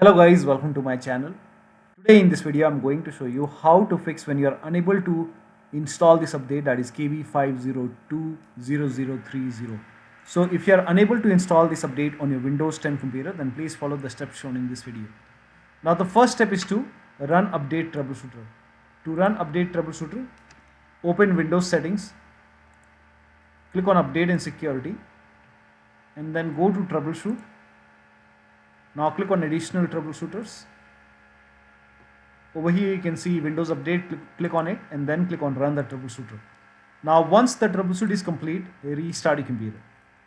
Hello guys, welcome to my channel. Today in this video I'm going to show you how to fix when you are unable to install this update, that is KB5020030. So if you are unable to install this update on your Windows 10 computer, then please follow the steps shown in this video. Now the first step is to run update troubleshooter. To run update troubleshooter, open Windows settings, click on update and security, and then go to troubleshoot. Now click on additional troubleshooters. Over here you can see Windows Update, click on it and then click on run the troubleshooter. Now once the troubleshoot is complete, restart your computer.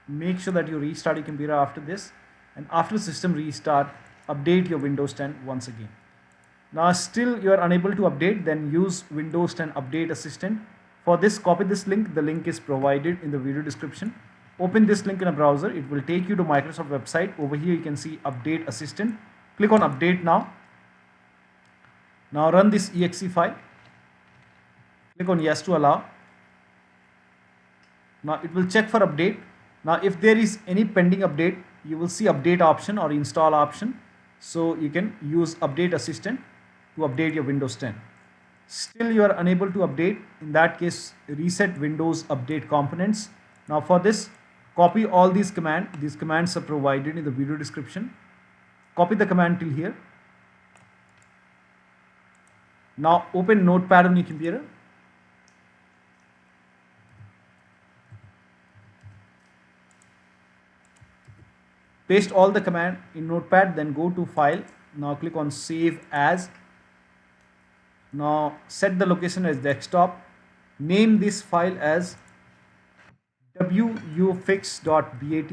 Make sure that you restart your computer after this, and after system restart, update your Windows 10 once again. Now still you are unable to update, then use Windows 10 Update Assistant. For this, copy this link. The link is provided in the video description. Open this link in a browser. It will take you to Microsoft website. Over here you can see Update Assistant. Click on Update Now. Now run this exe file. Click on Yes to allow. Now it will check for update. Now if there is any pending update, you will see Update option or Install option. So you can use Update Assistant to update your Windows 10. Still you are unable to update. In that case, reset Windows Update Components. Now for this, copy all these commands. These commands are provided in the video description. Copy the command till here. Now open Notepad on your computer. Paste all the command in Notepad, then go to File. Now click on Save As. Now set the location as desktop. Name this file as Wufix.bat,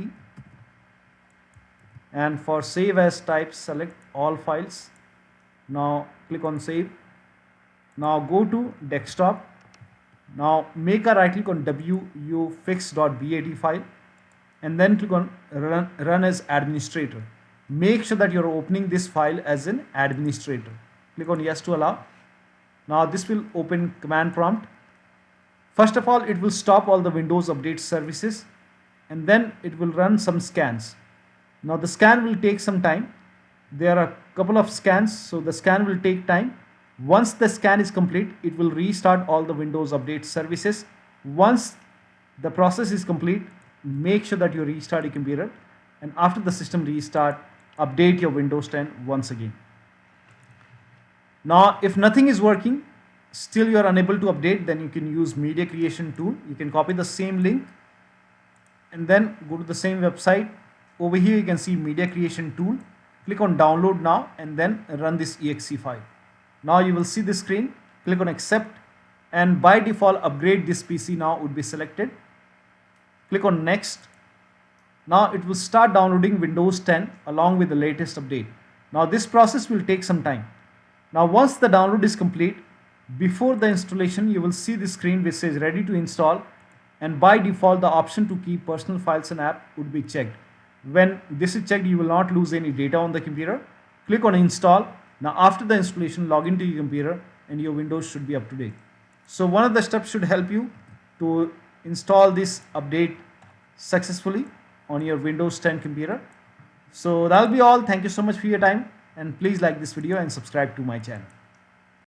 and for save as type, select all files. Now click on Save. Now go to desktop. Now make a right click on Wufix.bat file and then click on run as administrator. Make sure that you're opening this file as an administrator. Click on Yes to allow. Now this will open command prompt. First of all, it will stop all the Windows Update services and then it will run some scans. Now the scan will take some time. There are a couple of scans, so the scan will take time. Once the scan is complete, it will restart all the Windows Update services. Once the process is complete, make sure that you restart your computer, and after the system restart, update your Windows 10 once again. Now if nothing is working, still you are unable to update, then you can use media creation tool. You can copy the same link and then go to the same website. Over here you can see media creation tool. Click on download now and then run this exe file. Now you will see this screen. Click on accept, and by default upgrade this PC now would be selected. Click on next. Now it will start downloading Windows 10 along with the latest update. Now this process will take some time. Now once the download is complete, before the installation you will see the screen which says ready to install, and by default the option to keep personal files and app would be checked. When this is checked, you will not lose any data on the computer. Click on install. Now after the installation, log into your computer and your Windows should be up to date. So one of the steps should help you to install this update successfully on your Windows 10 computer. So that'll be all. Thank you so much for your time, and please like this video and subscribe to my channel.